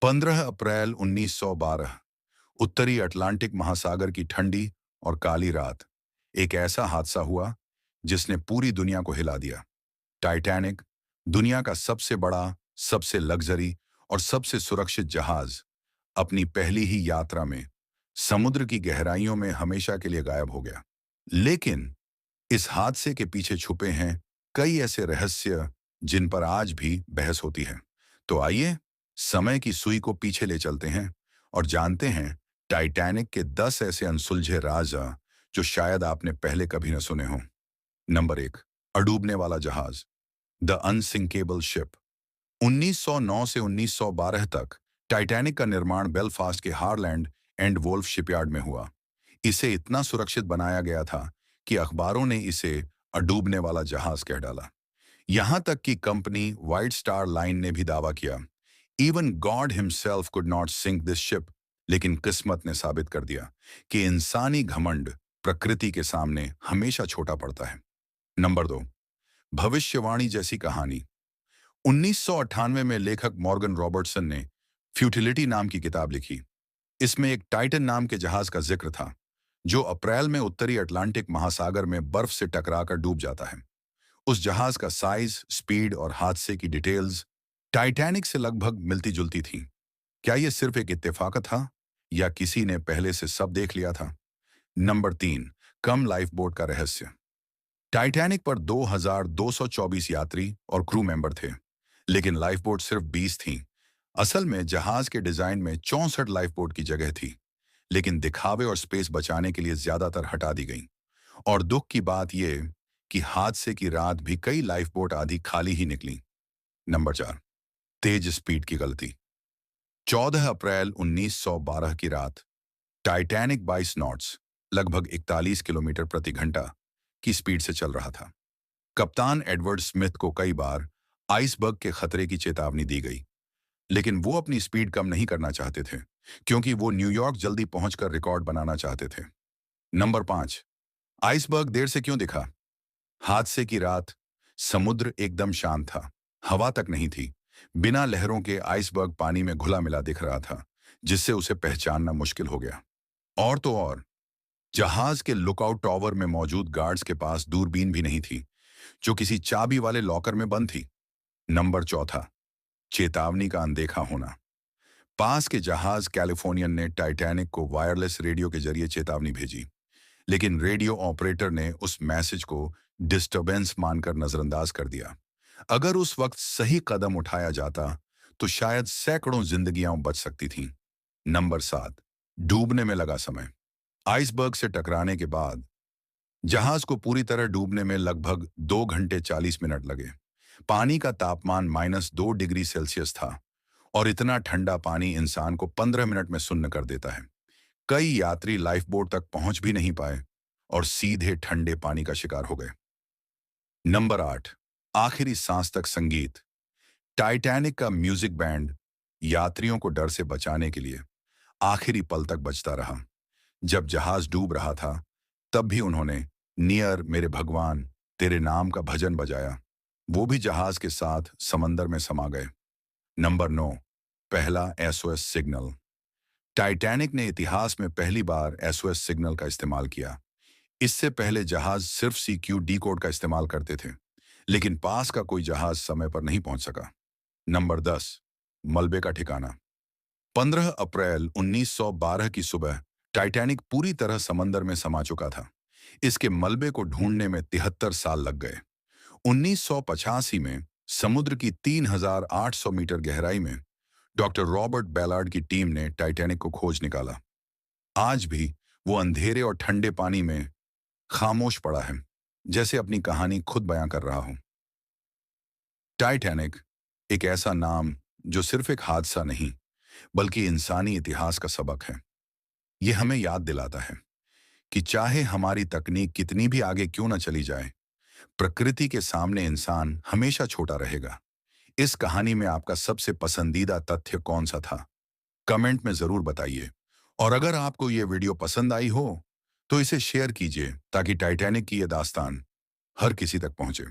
15 अप्रैल 1912 उत्तरी अटलांटिक महासागर की ठंडी और काली रात। एक ऐसा हादसा हुआ जिसने पूरी दुनिया को हिला दिया। टाइटैनिक, दुनिया का सबसे बड़ा, सबसे लग्जरी और सबसे सुरक्षित जहाज, अपनी पहली ही यात्रा में समुद्र की गहराइयों में हमेशा के लिए गायब हो गया। लेकिन इस हादसे के पीछे छुपे हैं कई ऐसे रहस्य जिन पर आज भी बहस होती है। तो आइए समय की सुई को पीछे ले चलते हैं और जानते हैं टाइटैनिक के 10 ऐसे अनसुलझे राज जो शायद आपने पहले कभी न सुने हों। नंबर 1, अडूबने वाला जहाज, द अनसिंकेबल शिप। 1909 से 1912 तक टाइटैनिक का निर्माण बेलफास्ट के हारलैंड एंड वोल्फ शिपयार्ड में हुआ। इसे इतना सुरक्षित बनाया गया था कि अखबारों ने इसे अडूबने वाला जहाज कह डाला। यहां तक कि कंपनी व्हाइट स्टार लाइन ने भी दावा किया, even God himself could not sink this ship. लेकिन किस्मत ने साबित कर दिया कि इंसानी घमंड प्रकृति के सामने हमेशा छोटा पड़ता है। नंबर 2, भविष्यवाणी जैसी कहानी। 1998 में लेखक मॉर्गन रॉबर्टसन ने फ्यूटिलिटी नाम की किताब लिखी। इसमें एक टाइटन नाम के जहाज का जिक्र था जो अप्रैल में उत्तरी अटलांटिक महासागर में बर्फ से टकराकर डूब जाता है। उस जहाज का साइज, स्पीड और हादसे की डिटेल्स टाइटैनिक से लगभग मिलती जुलती थीं। क्या यह सिर्फ एक इत्तेफाक था या किसी ने पहले से सब देख लिया था? नंबर 3, कम लाइफ बोट का रहस्य। टाइटैनिक पर 2224 यात्री और क्रू मेंबर थे, लेकिन लाइफ बोट सिर्फ 20 थीं। असल में जहाज के डिजाइन में 64 लाइफ बोट की जगह थी, लेकिन दिखावे और स्पेस बचाने के लिए ज्यादातर हटा दी गई। और दुख की बात यह कि हादसे की रात भी कई लाइफ बोट आधी खाली ही निकली। नंबर 4, तेज स्पीड की गलती। 14 अप्रैल 1912 की रात टाइटैनिक 22 नॉट्स, लगभग 41 किलोमीटर प्रति घंटा की स्पीड से चल रहा था। कप्तान एडवर्ड स्मिथ को कई बार आइसबर्ग के खतरे की चेतावनी दी गई, लेकिन वो अपनी स्पीड कम नहीं करना चाहते थे क्योंकि वो न्यूयॉर्क जल्दी पहुंचकर रिकॉर्ड बनाना चाहते थे। नंबर 5, आइसबर्ग देर से क्यों दिखा? हादसे की रात समुद्र एकदम शांत था, हवा तक नहीं थी। बिना लहरों के आइसबर्ग पानी में घुला मिला दिख रहा था, जिससे उसे पहचानना मुश्किल हो गया। और तो और, जहाज के लुकआउट टावर में मौजूद गार्ड्स के पास दूरबीन भी नहीं थी, जो किसी चाबी वाले लॉकर में बंद थी। नंबर 4, चेतावनी का अनदेखा होना। पास के जहाज कैलिफोर्नियन ने टाइटैनिक को वायरलेस रेडियो के जरिए चेतावनी भेजी, लेकिन रेडियो ऑपरेटर ने उस मैसेज को डिस्टरबेंस मानकर नजरअंदाज कर दिया। अगर उस वक्त सही कदम उठाया जाता तो शायद सैकड़ों जिंदगियां बच सकती थीं। नंबर 7, डूबने में लगा समय। आइसबर्ग से टकराने के बाद जहाज को पूरी तरह डूबने में लगभग 2 घंटे 40 मिनट लगे। पानी का तापमान -2 डिग्री सेल्सियस था और इतना ठंडा पानी इंसान को 15 मिनट में सुन्न कर देता है। कई यात्री लाइफ बोट तक पहुंच भी नहीं पाए और सीधे ठंडे पानी का शिकार हो गए। नंबर 8, आखिरी सांस तक संगीत। टाइटैनिक का म्यूजिक बैंड यात्रियों को डर से बचाने के लिए आखिरी पल तक बजता रहा। जब जहाज डूब रहा था तब भी उन्होंने नियर मेरे भगवान तेरे नाम का भजन बजाया। वो भी जहाज के साथ समंदर में समा गए। नंबर 9, पहला एसओएस सिग्नल। टाइटैनिक ने इतिहास में पहली बार एसओएस सिग्नल का इस्तेमाल किया। इससे पहले जहाज सिर्फ सीक्यू डी कोड का इस्तेमाल करते थे, लेकिन पास का कोई जहाज समय पर नहीं पहुंच सका। नंबर 10, मलबे का ठिकाना। 15 अप्रैल 1912 की सुबह टाइटैनिक पूरी तरह समंदर में समा चुका था। इसके मलबे को ढूंढने में 73 साल लग गए। 1985 में समुद्र की 3800 मीटर गहराई में डॉक्टर रॉबर्ट बेलार्ड की टीम ने टाइटैनिक को खोज निकाला। आज भी वो अंधेरे और ठंडे पानी में खामोश पड़ा है, जैसे अपनी कहानी खुद बयां कर रहा हो। टाइटैनिक एक ऐसा नाम जो सिर्फ एक हादसा नहीं, बल्कि इंसानी इतिहास का सबक है। ये हमें याद दिलाता है कि चाहे हमारी तकनीक कितनी भी आगे क्यों न चली जाए, प्रकृति के सामने इंसान हमेशा छोटा रहेगा। इस कहानी में आपका सबसे पसंदीदा तथ्य कौन सा था? कमेंट में जरूर बताइए। और अगर आपको ये वीडियो पसंद आई हो तो इसे शेयर कीजिए ताकि टाइटैनिक की ये दास्तान हर किसी तक पहुंचे।